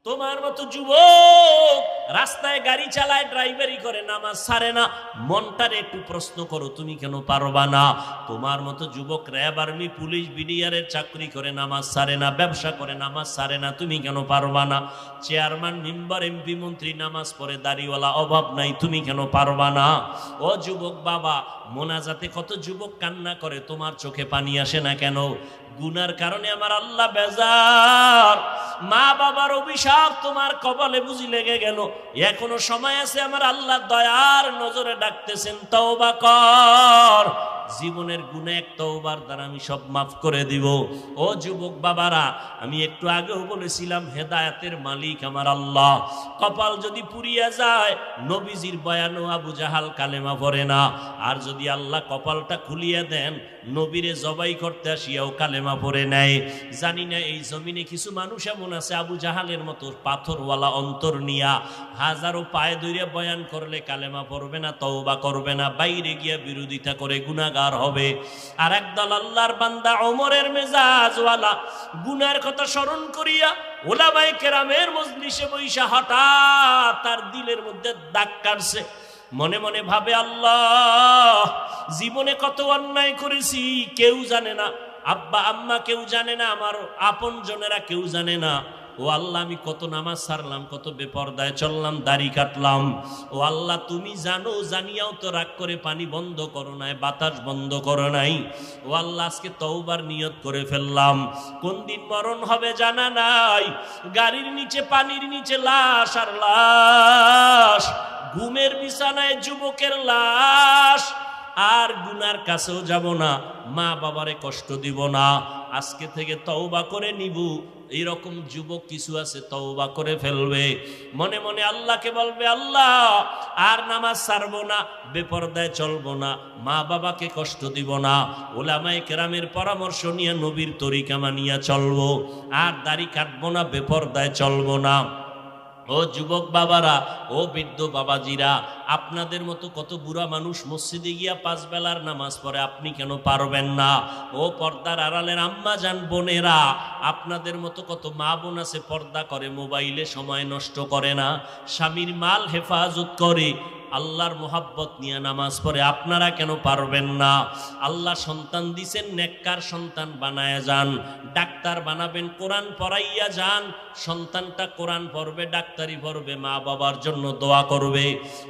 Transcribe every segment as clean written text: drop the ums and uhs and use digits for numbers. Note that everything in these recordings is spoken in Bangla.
তোমার মতো যুবক রাস্তায় গাড়ি চালায়, ড্রাইভারি করে, নামাজ ছাড়ে না। মনটারে একটু প্রশ্ন করো, তুমি কেন পারবা না? তোমার মতো যুবক র্যাব, আর্মি, পুলিশ, বিডিআরের চাকরি করে, নামাজ ছাড়ে না, ব্যবসা করে, নামাজ ছাড়ে না, তুমি কেন পারবা না? চেয়ারম্যান, মেম্বার, এমপি, মন্ত্রী নামাজ পড়ে, দাড়িওয়ালা, অভাব নাই, তুমি কেন পারবা না? ও যুবক বাবা, মোনাজাতে কত যুবক কান্না করে, তোমার চোখে পানি আসে না কেন? গুনার কারণে আমার আল্লাহ বেজার। মা বাবার অভিশাপ তোমার কপালে বুঝি লেগে গেল, এখনো সময় আছে, আমার আল্লাহ দয়ার নজরে ডাকতেছেন, তওবা কর। জীবনের গুনাহ এক তওবার দ্বারা আমি সব মাফ করে দিব। ও যুবক বাবারা, আমি একটু আগেও বলেছিলাম, হেদায়েতের মালিক আমার আল্লাহ। কপাল যদি পুড়িয়া যায়, নবীজির বয়ানও আবু জাহাল কালেমা পড়ে না। আর যদি আল্লাহ কপালটা খুলিয়ে দেন, নবীরে জবাই করতে আসিয়াও কালেমা পড়ে নেয়। জানি না এই জমিনে কিছু মানুষ এমন আছে, আবু জাহালের মতো পাথরওয়ালা অন্তর নিয়া হাজারো পায়ে ধরে বয়ান করলে কালেমা পড়বে না, তওবা করবে না, বাইরে গিয়া বিরোধিতা করে গুনাহগার হবে। আর একদল আল্লাহর বান্দা ওমরের মেজাজওয়ালা, গুনার কথা স্মরণ করিয়া ওলামায়ে কেরামের মজলিসে বইসা হঠাৎ তার দিলের মধ্যে দাগ কাটছে। মনে মনে ভাবে, আল্লাহ, জীবনে কত অন্যায় করেছি, কেউ জানে না, আব্বা আম্মা কেউ জানে না, আমার আপন জনেরা কেউ জানে না। ও আল্লাহ, আমি কত নামাজ ছাড়লাম, কত বেপরদায় চললাম, দাড়ি কাটলাম। ও আল্লাহ, তুমি জানো, জানিয়াও তো রাগ করে পানি বন্ধ করো নাই, বাতাস বন্ধ করো নাই। ও আল্লাহ, আজকে তওবার নিয়ত করে ফেললাম। কোন দিন মরণ হবে জানা নাই, গাড়ির নিচে, পানির নিচে লাশ আর লাশ, ঘুমের বিছানায় যুবকের লাশ। আর গুনার কাছেও যাব না, মা বাবারে কষ্ট দিব না, আজকে থেকে তওবা করে নিব। এইরকম যুবক কিছু আছে, তওবা করে ফেলবে। মনে মনে আল্লাহকে বলবে, আল্লাহ, আর নামাজ ছাড়বো না, বেপরদায় চলবো না, মা বাবাকে কষ্ট দিব না, ওলামায়ে কেরামের পরামর্শ নিয়ে নবীর তরিকা মানিয়া চলবো, আর দাড়ি কাটবো না, বেপরদায় চলবো না। ও যুবক বাবারা, ও বৃদ্ধ বাবাজিরা, আপনাদের মতো কত বুড়া মানুষ মসজিদে গিয়া 5 বেলার নামাজ পড়ে, আপনি কেন পারবেন না? ও পর্দার আড়ালের আম্মা জান বোনেরা, আপনাদের মতো কত মা বোন আছে, পর্দা করে, মোবাইলে সময় নষ্ট করে না, স্বামীর মাল হেফাজত করে, আল্লাহর মোহাব্বত নিয়ে নামাজ পড়ে, আপনারা কেন পারবেন না? আল্লাহ সন্তান দিছেন, নেককার সন্তান বানায়া যান, ডাক্তার বানাবেন, কোরআন পড়াইয়া যান, সন্তানটা কোরআন পড়বে, ডাক্তারি পড়বে, মা বাবার জন্য দোয়া করবে।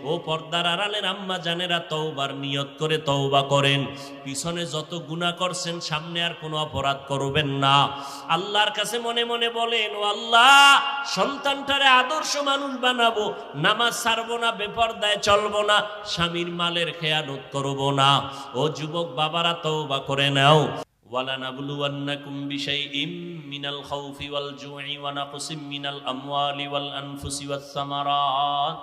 ও পর্দার আড়ালের আম্মা জানেরা, তওবার নিয়ত করে তওবা করেন। পিছনে যত গুনাহ করছেন, সামনে আর কোনো অপরাধ করবেন না। আল্লাহর কাছে মনে মনে বলেন, ও আল্লাহ, সন্তানটারে আদর্শ মানুষ বানাবো, নামাজ ছাড়বো না, বেপরদায় চলবো না, স্বামীর মালের খেয়ানত করব না। ও যুবক বাবারা, তওবা করে নাও। وَلَنَبْلُوَنَّكُمْ بِشَيْءٍ مِّنَ الْخَوْفِ وَالْجُوعِ وَنَقْصٍ مِّنَ الْأَمْوَالِ وَالْأَنفُسِ وَالثَّمَرَاتِ।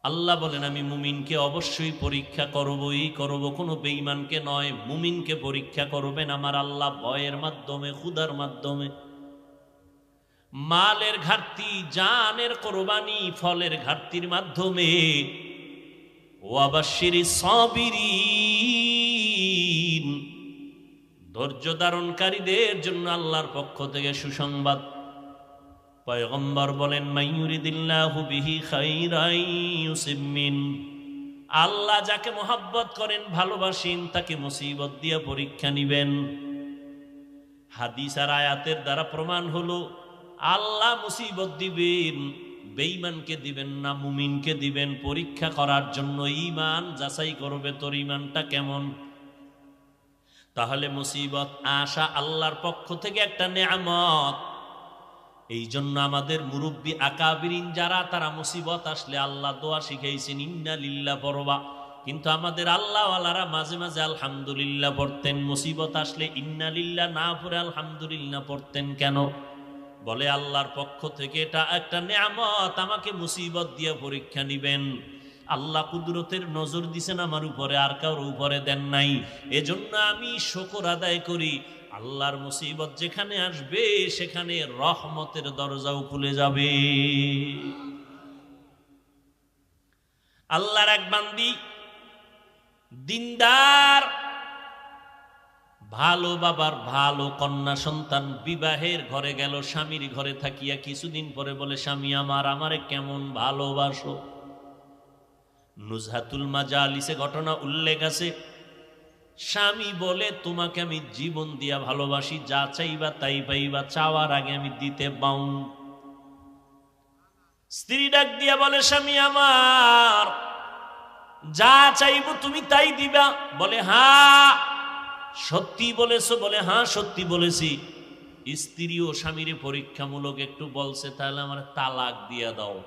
আল্লাহ বলেন, আমি মুমিনকে অবশ্যই পরীক্ষা করবই করব, কোনো বেঈমানকে নয়। মুমিনকে পরীক্ষা করবেন আমার আল্লাহ ভয়ের মাধ্যমে, ক্ষুধার মাধ্যমে, মালের ঘাটতি, জানের কোরবানি, ফলের ঘাটতির মাধ্যমে। ওয়াবাশশিরিস সাবিরিন, ধৈর্য ধারণকারীদের জন্য আল্লাহর পক্ষ থেকে সুসংবাদ। পয়গম্বর বলেন, মাইয়ুরিদিল্লাহু বিহি খাইরান ইউসিব মিন, আল্লাহ যাকে মোহাব্বত করেন, ভালোবাসেন, তাকে মুসিবত দিয়ে পরীক্ষা নিবেন। হাদিস আর আয়াতের দ্বারা প্রমাণ হলো, আল্লাহ মুসিবত দিবেন, বেঈমানকে দিবেন না, মুমিনকে দিবেন, পরীক্ষা করার জন্য। ঈমান যাচাই করবে, তোর ঈমানটা কেমন। তাহলে মুসিবত আসা আল্লাহর পক্ষ থেকে একটা নেয়ামত। এই জন্য আমাদের মুরব্বী আকাবিরিন যারা, তারা মুসিবত আসলে আল্লাহ দোয়া শিখাইছেন, ইন্না লিল্লাহ পড়বা। কিন্তু আমাদের আল্লাহওয়ালারা মাঝে মাঝে আলহামদুলিল্লাহ পড়তেন, মুসিবত আসলে ইন্না লিল্লাহ না পড়ে আলহামদুলিল্লাহ পড়তেন কেন? বলে, আল্লাহর পক্ষ থেকে এটা একটা নেয়ামত, আমাকে মুসিবত দিয়ে পরীক্ষা নিবেন। আল্লাহ কুদরতের নজর দিছেন আমার উপরে, আর কারোর উপরে দেন নাই। এজন্য আমি শুকর আদায় করি। আল্লাহর মুসিবত যেখানে আসবে, সেখানে রহমতের দরজাও খুলে যাবে। আল্লাহর এক বান্দি, দিনদার, ভালো বাবার ভালো কন্যা সন্তান বিবাহের ঘরে গেল, স্বামীর ঘরে থাকিয়া কিছুদিন পরে বলে, স্বামী আমার, আমারে কেমন ভালোবাসো। নুজহাতুল মাজালিসে ঘটনা উল্লেখ আছে। স্বামী বলে, তোমাকে আমি জীবন দিয়া ভালোবাসি, যা চাইবা তাই পাইবা, চাওয়ার আগে আমি দিতে বাউন্ড। স্ত্রী ডাক দিয়া বলে, স্বামী আমার, যা চাইবো তুমি তাই দিবা। বলে, হ্যাঁ সত্যি বলেছো? বলে, হ্যাঁ সত্যি বলেছি। স্ত্রী ও স্বামীর পরীক্ষামূলক একটু বলছে, তাহলে আমার তালাক দিয়া দাও।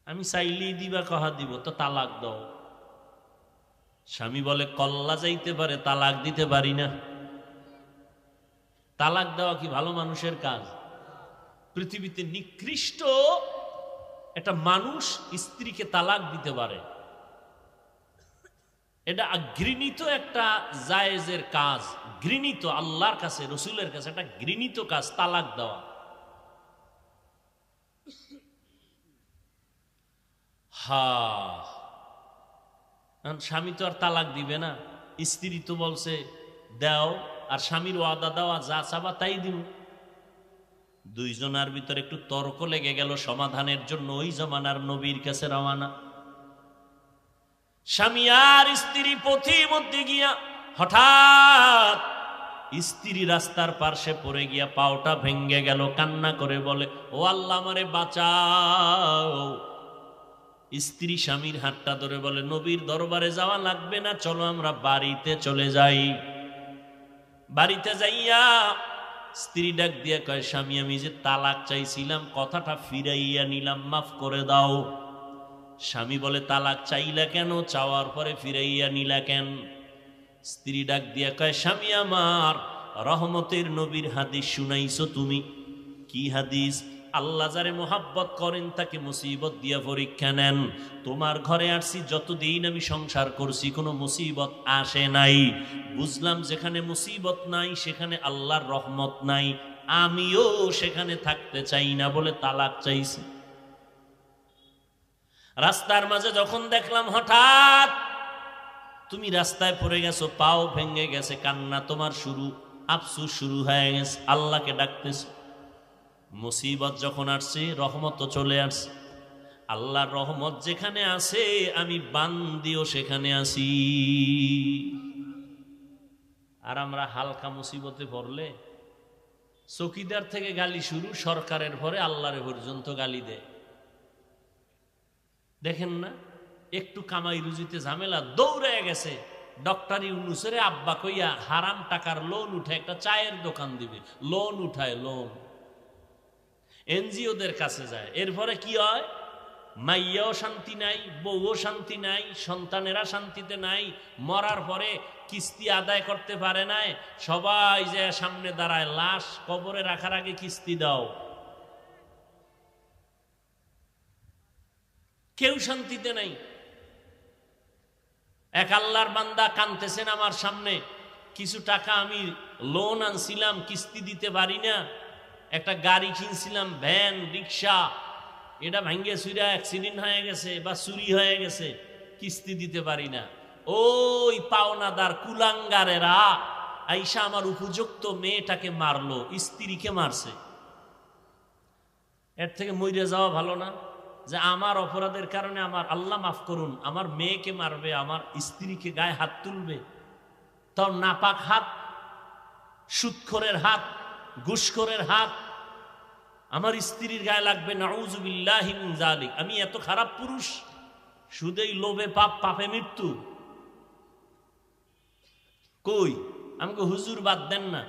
আমি চাইলেই দিবা, কহা দিব তো, তালাক দাও। স্বামী বলে, কল্লা যাইতে পারে, তালাক দিতে পারি না। তালাক দেওয়া কি ভালো মানুষের কাজ? পৃথিবীতে নিকৃষ্ট একটা মানুষ স্ত্রীকে তালাক দিতে পারে, এটা ঘৃণিত একটা জায়েজের কাজ, ঘৃণিত, আল্লাহর কাছে রসুলের কাছে একটা ঘৃণিত কাজ তালাক দেওয়া। স্বামী তো আর তালাক দিবে না, স্ত্রী তো বলছে দাও, আর স্বামীর ওয়াদা দেওয়া, যা চাবা তাই দিব। দুইজনের ভিতরে একটু তর্ক লেগে গেল, সমাধানের জন্য ওই জমানার নবীর কাছে রওয়ানা। স্বামী আর স্ত্রী পথে মধ্যে গিয়া হঠাৎ স্ত্রী রাস্তার পার্শ্বে পড়ে গিয়া পাওটা ভেঙ্গে গেল, কান্না করে বলে, ও আল্লাহ আমারে বাঁচাও। স্ত্রী স্বামীর হাতটা ধরে বলে, নবীর দরবারে যাওয়া লাগবে না, চলো আমরা বাড়িতে চলে যাই। বাড়িতে যাইয়া স্ত্রী ডাক দিয়া কয়, স্বামী আমি যে তালাক চাইছিলাম, কথাটা ফিরাইয়া নিলাম, মাফ করে দাও। স্বামী বলে, তালাক চাইলা কেন? চাওয়ার পরে ফিরাইয়া নিলা কেন? স্ত্রী ডাক দিয়া কয়, স্বামী আমার, রহমতের নবীর হাদিস শুনাইছো তুমি। কি হাদিস? আল্লাহ যারে মোহাব্বত করেন তাকে মুসিবত দিয়া পরীক্ষা নেন। তোমার ঘরে আসছি, যতদিন আমি সংসার করছি কোনো মুসিবত আসে নাই। বুঝলাম যেখানে মুসিবত নাই সেখানে আল্লাহর রহমত নাই, আমিও সেখানে থাকতে চাই না বলে তালাক চাইছি। রাস্তার মাঝে যখন দেখলাম হঠাৎ তুমি রাস্তায় পড়ে গেছো, পাও ভেঙে গেছে, কান্না তোমার শুরু, আফসোস শুরু হয়ে গেছে, আল্লাহকে ডাকতেছ। মুসিবত যখন আসছে, রহমত চলে আসছে। আল্লাহর রহমত যেখানে আছে, আমি বান্দিও সেখানে আছি। আর আমরা হালকা মুসিবতে পড়লে চৌকিদার থেকে গালি শুরু, সরকারের ভরে আল্লাহর পর্যন্ত গালি দেয়। দেখেন না, একটু কামাই রুজিতে ঝামেলা, দৌড়ে গেছে ডক্টর ইউনূসের আব্বা কইয়া হারাম টাকার লোন উঠে একটা চায়ের দোকান দিবে, লোন উঠায়, লোন এনজিওদের কাছে যায়। এরপরে কি হয়? মাইয়াও শান্তি নাই, বউও শান্তি নাই, সন্তানেরা শান্তিতে নাই। মরার পরে কিস্তি আদায় করতে পারে নাই, সবাই যে সামনে দাঁড়ায়, লাশ কবরে রাখার আগে কিস্তি দাও। কেউ শান্তিতে নাই। এক আল্লাহর বান্দা কাঁদতেছেন আমার সামনে, কিছু টাকা আমি লোন আনছিলাম, কিস্তি দিতে পারি না। একটা গাড়ি কিনছিলাম, ভ্যান রিক্সা, এটা ভাঙ্গে চুরা অ্যাক্সিডেন্ট হয়ে গেছে বা চুরি হয়ে গেছে, কিস্তি দিতে পারি না। ওই পাওনাদার কুলাঙ্গারেরা আইসা আমার উপযুক্ত মেয়েটাকে মারলো, স্ত্রীকে মারছে। এর থেকে মইরে যাওয়া ভালো না? যে আমার অপরাধের কারণে আমার আল্লাহ মাফ করুন, আমার মেয়েকে মারবে, আমার স্ত্রীকে গায়ে হাত তুলবে, তাও নাপাক হাত, সুদখোরের হাত, ঘুষখোরের হাত আমার স্ত্রীর গায়ে লাগবে। নাউযুবিল্লাহি মিন যালিক। আমি এত খারাপ পুরুষ? সুদেই লোভে পাপ, পাপে মৃত্যু। কই আমাকে হুজুর বাদ দেন না,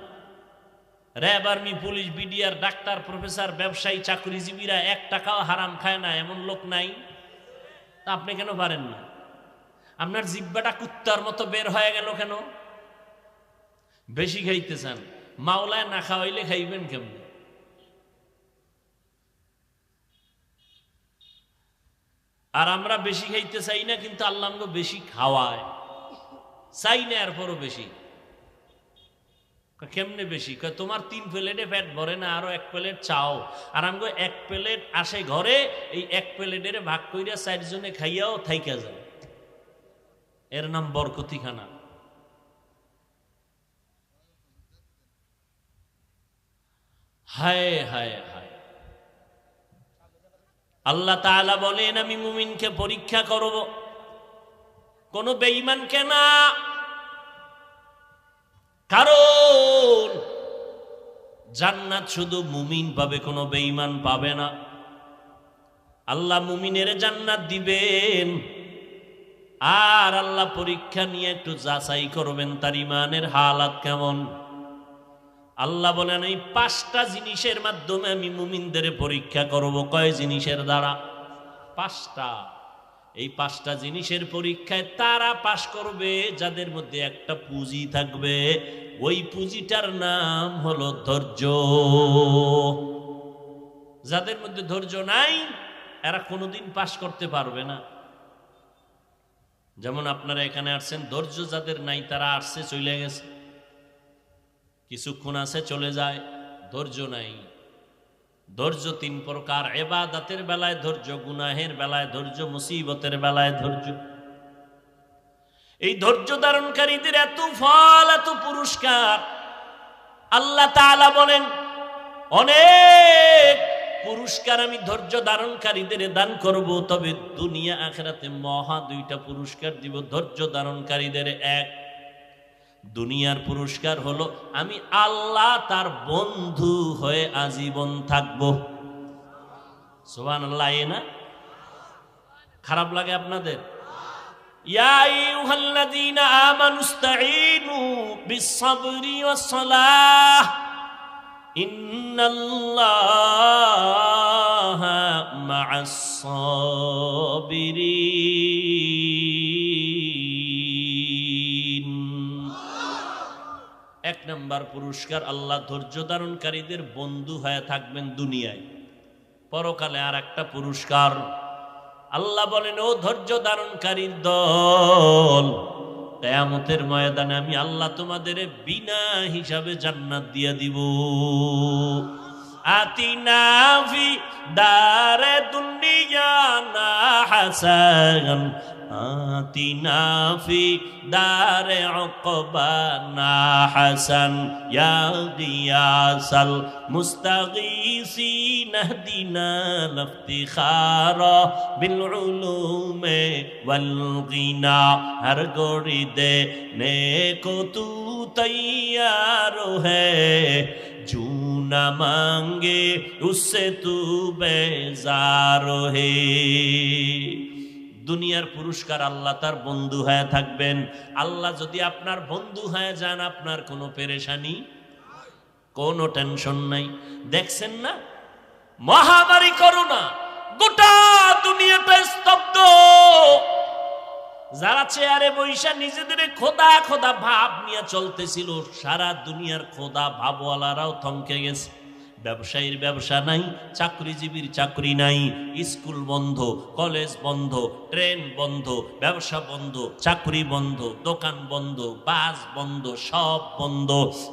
RAB, army, police, BDR, doctor, professor, ব্যবসায়ী, চাকরিজীবীরা এক টাকাও হারাম খায় না, এমন লোক নাই? তা আপনি কেন পারেন না? আপনার জিব্বাটা কুত্তার মতো বের হয়ে গেল কেন? বেশি খাইতে চান, মাওলায় না খাওয়াইলে খাইবেন কেমন? আর আমরা বেশি খাইতে চাই না, কিন্তু আল্লাহ আমাকে বেশি খাওয়ায়। চাই না এরপরও বেশি। কেমনে বেশি? তোমার 3 প্লেটে পেট ভরে না, আরো 1 প্লেট চাও। আর আমাকে 1 প্লেট আসে ঘরে, এই 1 প্লেটের ভাগ কইরা 4 জনে খাইয়াও থাইকা যায়। এর নাম বরকতি খানা। হায় হায় হায়, আল্লাহ তাআলা বলেন আমি মুমিনকে পরীক্ষা করব, কোন বেঈমানকে না। কারণ জান্নাত শুধু মুমিন পাবে, কোনো বেঈমান পাবে না। আল্লাহ মুমিনের জান্নাত দিবেন, আর আল্লাহ পরীক্ষা নিয়ে একটু যাচাই করবেন তার ইমানের হালাত কেমন। আল্লাহ বলেন এই 5টা জিনিসের মাধ্যমে আমি মুমিনদের পরীক্ষা করব। কয় জিনিসের দ্বারা? 5টা। এই 5টা জিনিসের পরীক্ষায় তারা পাশ করবে যাদের মধ্যে একটা পুঁজি থাকবে, ওই পুঁজিটার নাম হলো ধৈর্য। যাদের মধ্যে ধৈর্য নাই এরা কোনোদিন পাশ করতে পারবে না। যেমন আপনারা এখানে আসছেন, ধৈর্য যাদের নাই তারা আসছে চলে গেছে, কিছুক্ষণ আছে চলে যায়, ধৈর্য নাই। ধৈর্য 3 প্রকার, ইবাদতের বেলায় ধৈর্য, গুনাহের বেলায় ধৈর্য, মুসিবতের বেলায় ধৈর্য। এই ধৈর্য ধারণকারীদের এত ফল, এত পুরস্কার। আল্লাহ তাআলা বলেন অনেক পুরস্কার আমি ধৈর্য ধারণকারীদের দান করব, তবে দুনিয়া আখিরাতে মহা 2টা পুরস্কার দিব ধৈর্য ধারণকারীদের। এক, দুনিয়ার পুরস্কার হলো আমি আল্লাহ তার বন্ধু হয়ে আজীবন থাকব। সুবহানাল্লাহ। না খারাপ লাগে আপনাদের? ইয়া আইয়ুহাল্লাযীনা আমানুস্তাঈনু বিস-সাবরি ওয়াস-সালাহ ইন্নাল্লাহা মা'আস-সাবিরিন। 1 নম্বর পুরস্কার, আল্লাহ ধৈর্য ধারণকারীদের বন্ধু হয়ে থাকবেন দুনিয়ায়। পরকালে আর একটা পুরস্কার, আল্লাহ বলেন ও ধৈর্য ধারণকারীর দল, কিয়ামতের ময়দানে আমি আল্লাহ তোমাদের বিনা হিসাবে জান্নাত দিয়ে দিব। আতিনা ফি দারে দুনিয়া না হাসান, আতিনা ফি দারে উকবা না হাসান, ইয়া গিয়াসাল মুস্তাগীসিন ইহদিনা লিফতিখারা বিল উলুমে ওয়াল গিনা। হর গোরি দে নেকো তু তৈয়ার হ্যায়, জু না মাঙ্গে উসসে তু বেজার হে। দুনিয়ার পুরস্কার আল্লাহ তার বন্ধু হয়ে থাকবেন। আল্লাহ যদি আপনার বন্ধু হয়ে যান, আপনার কোনো পেরেশানি, কোনো টেনশন নাই। দেখছেন না মহামারী করোনা, গোটা দুনিয়াটা স্তব্ধ। যারা চেয়ারে বৈশা নিজেদের খোদা খোদা ভাব নিয়ে চলতেছিল, সারা দুনিয়ার খোদা ভাবওয়ালারাও থমকে গেছে। ব্যবসায়ীর ব্যবসা নাই, চাকরিজীবীর চাকরি নাই, স্কুল বন্ধ, কলেজ বন্ধ, ট্রেন বন্ধ, ব্যবসা বন্ধ, চাকরি বন্ধ, দোকান বন্ধ, বাস বন্ধ, সব বন্ধ।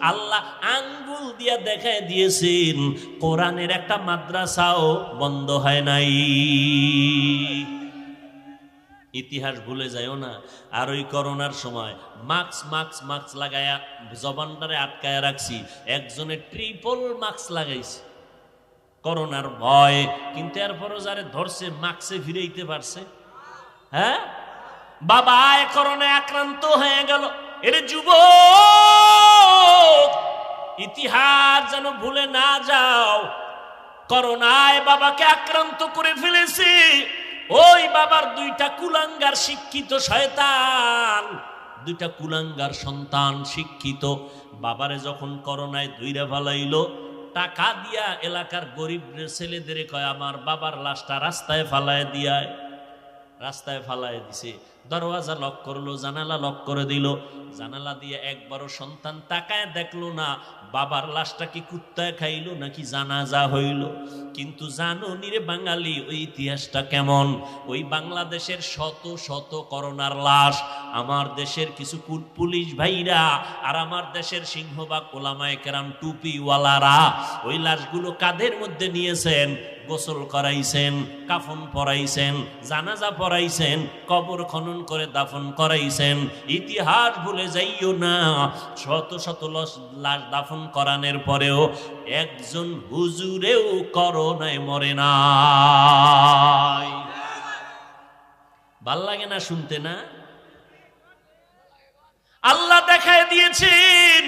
আল্লাহ আঙ্গুল দিয়া দেখায় দিয়েছেন কোরআনের একটা মাদ্রাসাও বন্ধ হয় নাই। ইতিহাস ভুলে যায়ও না। আর ওই করোনার সময় মাস্ক লাগায়া জবানটারে আটকায় রাখছি, একজনে ট্রিপল মাস্ক লাগাইছে করোনার ভয়, কিন্তু এরপরও যারে ধরছে মাস্কে ফিরাইতে পারছে। হ্যাঁ বাবা করোনায় আক্রান্ত হয়ে গেল। এর যুবক, ইতিহাস যেন ভুলে না যাও। করোনায় বাবাকে আক্রান্ত করে ফেলেছে। ওই বাবার 2টা কুলাঙ্গার শিক্ষিত শয়তান, 2টা কুলাঙ্গার সন্তান শিক্ষিত। বাবারে যখন করোনায় ধুইরা ফেলাইলো, টাকা দিয়া এলাকার গরিব ছেলেদের কয় আমার বাবার লাশটা রাস্তায় ফালায় দিয়ায়। রাস্তায় ফালায় দিছে, দরওয়াজা লক করলো, জানালা লক করে দিল। জানালা দিয়ে একবারও সন্তান তাকায় দেখলো না বাবার লাশটা কি কুত্তায় খাইলো নাকি জানাজা হইল। কিন্তু জানো নিরে বাঙালি, ওই ইতিহাসটা কেমন? ওই বাংলাদেশের শত শত করোনার লাশ আমার দেশের কিছু পুলিশ ভাইরা আর আমার দেশের সিংহবাগ ওলামায়ে কেরাম টুপিওয়ালারা ওই লাশগুলো কাঁধের মধ্যে নিয়েছেন, গোসল করাইছেন, কাফন পরাইছেন, জানাজা পরাইছেন, কবর খনন করে দাফন করাইছেন। ইতিহাস ভুলে চলে যাইও না। শত শত লাশ দাফন করানোর পরেও একজন হুজুরেও করোনায় মরে নাই। ভাল লাগে না শুনতে না? আল্লাহ দেখায় দিয়েছেন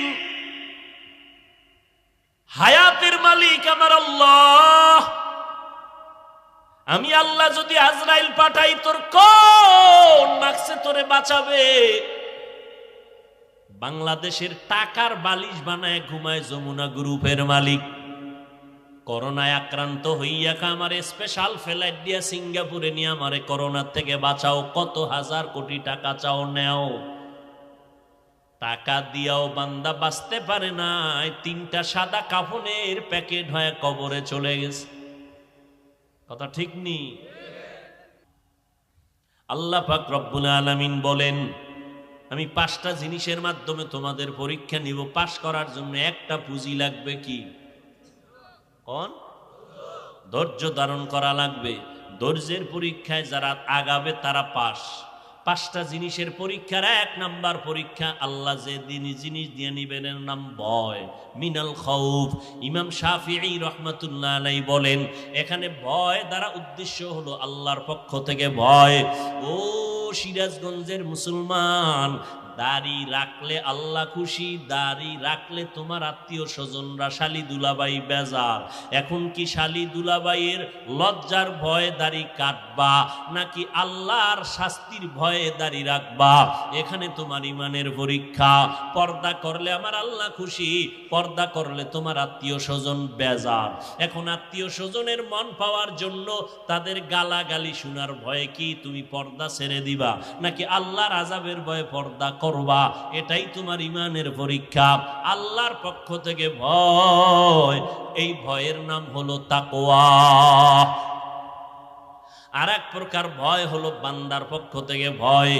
হায়াতের মালিক আমার আল্লাহ। আমি আল্লাহ যদি আজরাইল পাঠাই তোর কোন মাকসে তোরে বাঁচাবে? বাংলাদেশের টাকার বালিশ বানায় ঘুমায় যমুনা গ্রুপের মালিক করোনায় আক্রান্ত হইয়া আমার স্পেশাল ফ্লাইট দিয়া সিঙ্গাপুরে নিয়ে আমারে করোনার থেকে বাঁচাও। কত হাজার কোটি টাকা চাও নেও, টাকা দিয়াও বান্দা বাঁচতে পারে না। 3টা সাদা কাফনের প্যাকেট হয়ে কবরে চলে গেছে। কথা ঠিক নি? আল্লাহ পাক রব্বুল আলামিন বলেন, আমি 5টা জিনিসের মাধ্যমে তোমাদের পরীক্ষা নিব। পাশ করার জন্য একটা পুঁজি লাগবে, কি কোন? ধৈর্য ধারণ করা লাগবে। ধৈর্যের পরীক্ষায় যারা আগাবে তারা পাস। 5টা জিনিসের পরীক্ষার 1 নাম্বার পরীক্ষা আল্লাহ যে জিনিস দিয়ে নিবেন এর নাম ভয়, মিনাল খাউফ। ইমাম শাফিঈ রাহমাতুল্লাহ আলাইহি বলেন এখানে ভয় দ্বারা উদ্দেশ্য হলো আল্লাহর পক্ষ থেকে ভয়। ও সিরাজগঞ্জের মুসলমান, দাড়ি রাখলে আল্লাহ খুশি, দাড়ি রাখলে তোমার আত্মীয় স্বজনরা শালি দুলাবাই বেজার। এখন কি শালি দুলাবাইয়ের লজ্জার ভয়ে দাড়ি কাটবা নাকি আল্লাহর শাস্তির ভয়ে দাড়ি রাখবা? এখানে তোমার ইমানের পরীক্ষা। পর্দা করলে আমার আল্লাহ খুশি, পর্দা করলে তোমার আত্মীয় স্বজন বেজার। এখন আত্মীয় স্বজনের মন পাওয়ার জন্য তাদের গালাগালি শোনার ভয়ে কি তুমি পর্দা ছেড়ে দিবা নাকি আল্লাহর আযাবের ভয়ে পর্দা করবা? এটাই তোমার ইমানের পরীক্ষা। আল্লাহর পক্ষ থেকে ভয়, এই ভয়ের নাম হলো তাকওয়া। আর এক প্রকার ভয় হলো বান্দার পক্ষ থেকে ভয়।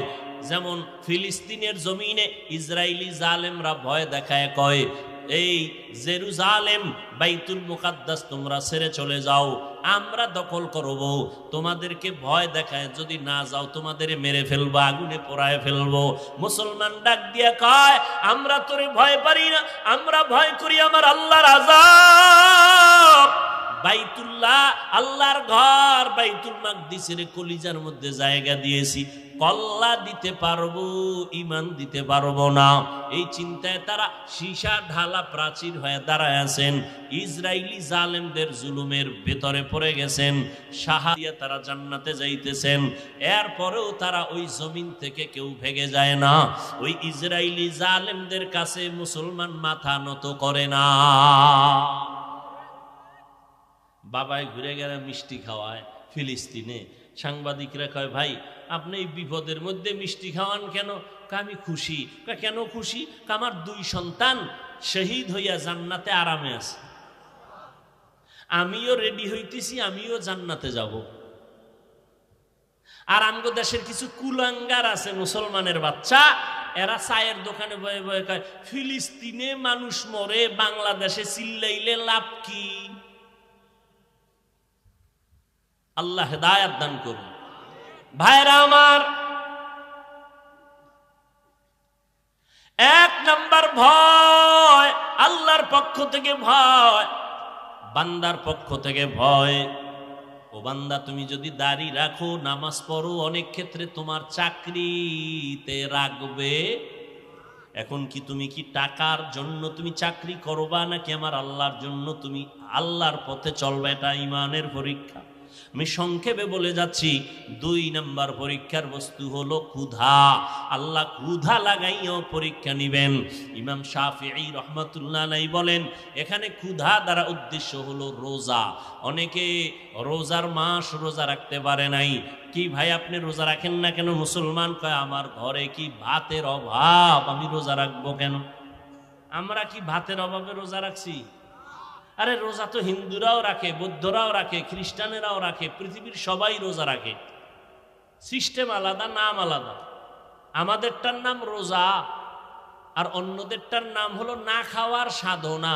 যেমন ফিলিস্তিনের জমিনে ইসরায়েলি জালেমরা ভয় দেখায়, কয় এই জেরুজালেম বাইতুল মুকাদ্দাস তোমরা ছেড়ে চলে যাও, আমরা দখল করব। তোমাদেরকে ভয় দেখায় যদি না যাও তোমাদের মেরে ফেলবো, আগুনে পোড়ায় ফেলবো। মুসলমান ডাক দিয়া কয় আমরা তোরে ভয় পারি না, আমরা ভয় করি আমার আল্লাহর আযাব। বাইতুল্লাহ আল্লাহর ঘর, বাইতুল মাকদিসের কলিজার মধ্যে জায়গা দিয়েছি, কল্লা দিতে পারবো, ইমান দিতে পারবো না। এই চিন্তায় তারা সীসা ঢালা প্রাচীর হয়ে দাঁড়ায় আছেন। ইসরায়েলি জালেমদের জুলুমের ভেতরে পড়ে গেছেন, সাহায্যে তারা জান্নাতে যাইতেছেন। এরপরেও তারা ওই জমিন থেকে কেউ ভেগে যায় না। ওই ইসরায়েলি জালেমদের কাছে মুসলমান মাথা নত করে না। বাবাই ঘুরে গেলে মিষ্টি খাওয়ায় ফিলিস্তিনে। সাংবাদিকরা কয় ভাই আপনি এই বিপদের মধ্যে মিষ্টি খাওয়ান কেন? আমি খুশি। কেন খুশি? আমার 2 সন্তান শহীদ হইয়া জান্নাতে আরামে আছে, আমিও রেডি হইতেছি, আমিও জান্নাতে যাব। আর আমগো দেশের কিছু কুলাঙ্গার আছে মুসলমানের বাচ্চা, এরা চায়ের দোকানে বয়ে বয়ে কয় ফিলিস্তিনে মানুষ মরে, বাংলাদেশে চিল্লাইলে লাভ কি? আল্লাহ হেদায়েত দান করুন। ভাইরা আমার, 1 নাম্বার ভয় আল্লাহর পক্ষ থেকে ভয়, বান্দার পক্ষ থেকে ভয়। ও বান্দা, তুমি যদি দাড়ি রাখো, নামাজ পড়ো, অনেক ক্ষেত্রে তোমার চাকরিতে রাখবে। এখন কি তুমি কি টাকার জন্য তুমি চাকরি করবা নাকি আমার আল্লাহর জন্য তুমি আল্লাহর পথে চলবে? এটা ইমানের পরীক্ষা। আমি সংক্ষেপে বলে যাচ্ছি। 2 নাম্বার পরীক্ষার বস্তু হলো ক্ষুধা। আল্লাহ ক্ষুধা লাগাইও পরীক্ষা নিবেন। ইমাম শাফিঈ রাহমাতুল্লাহ আলাইহি বলেন এখানে ক্ষুধা দ্বারা উদ্দেশ্য হলো রোজা। অনেকে রোজার মাস রোজা রাখতে পারে নাই। কি ভাই আপনি রোজা রাখেন না কেন? মুসলমান কয় আমার ঘরে কি ভাতের অভাব, আমি রোজা রাখবো কেন? আমরা কি ভাতের অভাবে রোজা রাখছি? আরে রোজা তো হিন্দুরাও রাখে, বৌদ্ধরাও রাখে, খ্রিস্টানেরাও রাখে, পৃথিবীর সবাই রোজা রাখে। সিস্টেম আলাদা, নাম আলাদা। আমাদেরটার নাম রোজা আর অন্যদেরটার নাম হলো না খাওয়ার সাধনা।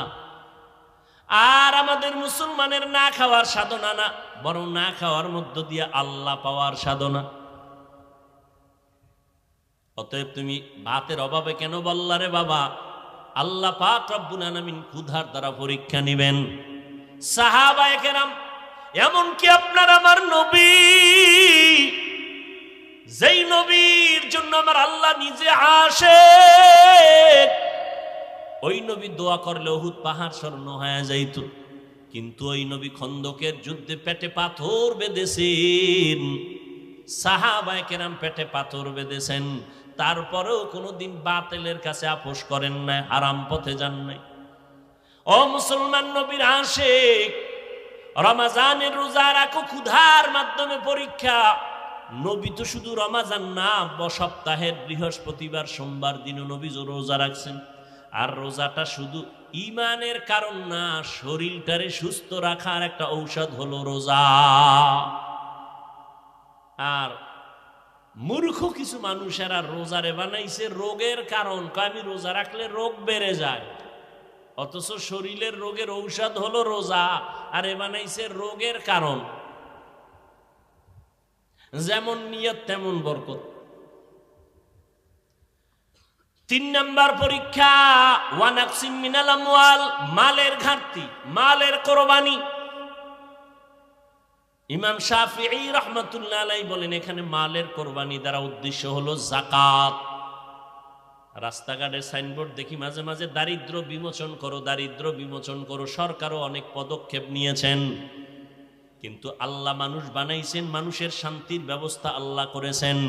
আর আমাদের মুসলমানের না খাওয়ার সাধনা না, বরং না খাওয়ার মধ্য দিয়ে আল্লাহ পাওয়ার সাধনা। অতএব তুমি ভাতের অভাবে কেন বললা রে বাবা? আল্লাহ পাক রব্বুল আলামিন ক্ষুধার দ্বারা পরীক্ষা নিবেন। সাহাবায়ে কেরাম, এমনকি আপনার আমার নবী, যেই নবীর জন্য আমার আল্লাহ নিজে আশিক, ওই নবী দোয়া করলে উহুদ পাহাড় স্বর্ণ হয়ে যাইত। কিন্তু ওই নবী খন্দকের যুদ্ধে পেটে পাথর বেঁধেছেন, সাহাবায়ে কেরাম পেটে পাথর বেঁধেছেন, তারপরেও কোনোদিন বাতিলের কাছে আপোষ করেন নাই, হারাম পথে যান নাই। ও মুসলমান নবীর আশিক, রমজানের রোজা রাখো ক্ষুধার মাধ্যমে পরীক্ষা। নবী তো শুধু রমজান না, সপ্তাহের বৃহস্পতিবার সোমবার দিনও নবী রোজা রাখছেন। আর রোজাটা শুধু ঈমানের কারণ না, শরীরটারে সুস্থ রাখার একটা ঔষধ হলো রোজা। আর মূর্খ কিছু মানুষেরা রোজারে বানাইছে রোগের কারণ, আমি রোজা রাখলে রোগ বেড়ে যায়, অথচ শরীরের রোগের ঔষধ হলো রোজা, আর এ বানাইছে রোগের কারণ। যেমন নিয়ত তেমন বরকত। 3 নাম্বার পরীক্ষা, ওয়ানাকসিম মিনাল আমওয়াল, মালের ঘাটতি, মালের কোরবানি। ইমাম শাফিঈ রাহমাতুল্লাহ আলাইহি বলেন, এখানে মালের কোরবানি দ্বারা উদ্দেশ্য হলো যাকাত। রাস্তাঘাটে সাইনবোর্ড দেখি মাঝে মাঝে, দারিদ্র বিমোচন করো, দারিদ্র বিমোচন করো। সরকারও অনেক পদক্ষেপ নিয়েছেন, কিন্তু আল্লাহ মানুষ বানাইছেন, মানুষের শান্তির ব্যবস্থা আল্লাহ করেছেন।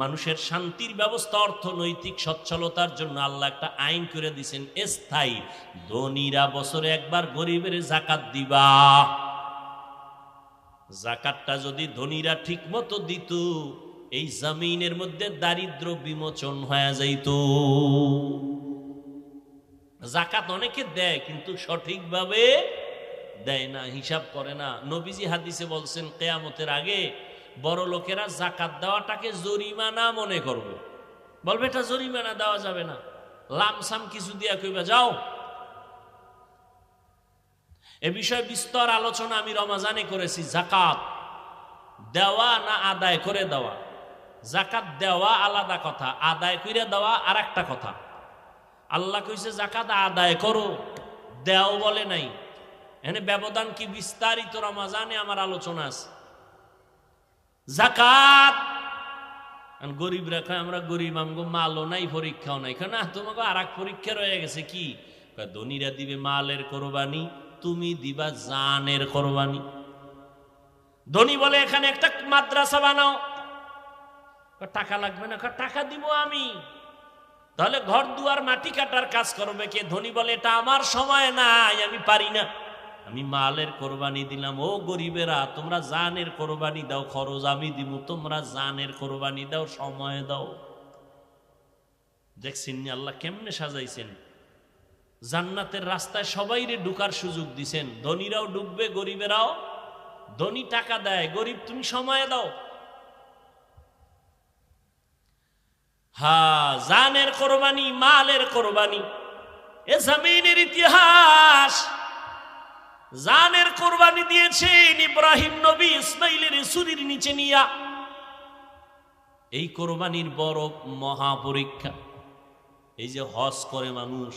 মানুষের শান্তির ব্যবস্থা, অর্থনৈতিক সচ্ছলতার জন্য আল্লাহ একটা আইন করে দিয়েছেন স্থায়ী, ধনীরা বছরে একবার গরিবের যাকাত দিবা। যাকাতটা যদি ধনীরা ঠিক মতো দিত, এই জমিনের মধ্যে দারিদ্র বিমোচন হয়ে যাইত। যাকাত অনেকে দেয় কিন্তু সঠিকভাবে দেয় না, হিসাব করে না। নবীজি হাদিসে বলছেন, কিয়ামতের আগে বড় লোকেরা যাকাত দেওয়াটাকে জরিমানা মনে করবে, বলবে এটা জরিমানা দেওয়া যাবে না, লামসাম কিছু দিয়া কইবা যাও। এ বিষয়ে বিস্তর আলোচনা আমি রমজানে করেছি। যাকাত দেওয়া না আদায় করে দেওয়া, যাকাত দেওয়া আলাদা কথা, আদায় করে দেওয়া আর একটা কথা। আল্লাহ কইছে যাকাত আদায় করো, দেও বলে নাই। এখানে ব্যবধান কি বিস্তারিত রমজানে আমার আলোচনা আছে। যাকাত গরিব রেখা, আমরা গরিব, আমগো মালও নাই, পরীক্ষাও নাই। না, তোমাকে আর এক পরীক্ষা রয়ে গেছে। কি? ধনীরা দিবে মালের কোরবানি, তুমি দিবা জানের কোরবানি। ধনী বলে এখানে একটা মাদ্রাসা বানাও, টাকা লাগবে না, টাকা দিব আমি। তাহলে ঘর দুয়ার মাটি কাটার কাজ করবে কে? ধনী বলে এটা আমার সময় নাই, আমি পারি না, আমি মালের কোরবানি দিলাম। ও গরিবেরা, তোমরা জানের কোরবানি দাও, খরচ আমি দিব, তোমরা জানের কোরবানি দাও, সময় দাও। দেখছেন আল্লাহ কেমনে সাজাইছেন। জান্নাতের রাস্তায় সবাইরে ঢুকার সুযোগ দিছেন, ধনীরাও ঢুকবে, গরিবেরাও। ধনী টাকা দেয়, গরিব তুমি সময় দাও। হ্যাঁ, জানের কোরবানি, মালের কোরবানি, এ জমিনের ইতিহাস। জানের কোরবানি দিয়েছেন ইব্রাহিম নবী ইসমাইলের ছুরির নিচে নিয়া। এই কোরবানির বড় মহাপরীক্ষা। এই যে হজ করে মানুষ,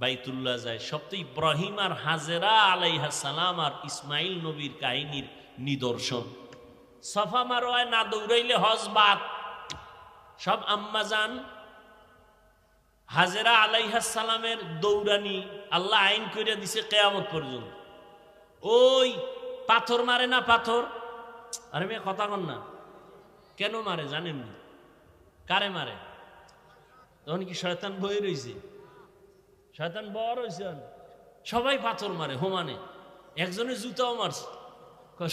বাইতুল্লাহ যায়, সব তো ইব্রাহিম আর হাজেরা আলাইহিস সালাম আর ইসমাইল নবীর কাহিনীর নিদর্শন। সাফা মারওয়ায় না দৌড়াইলে হজ বাদ। সব আম্মাজান হাজেরা আলাইহিস সালামের দৌড়ানি আল্লাহ আইন করে দিছে কিয়ামত পর্যন্ত। ওই পাথর মারে না, পাথর, আরে মেয়ে কথা কন না, কেন মারে জানেন? কারে মারে? তখন কি শয়তান বই রয়েছে? শয়তান বড় হয়েছে, সবাই পাথর মারে হোমানে। একজনে জুতাও মারছে,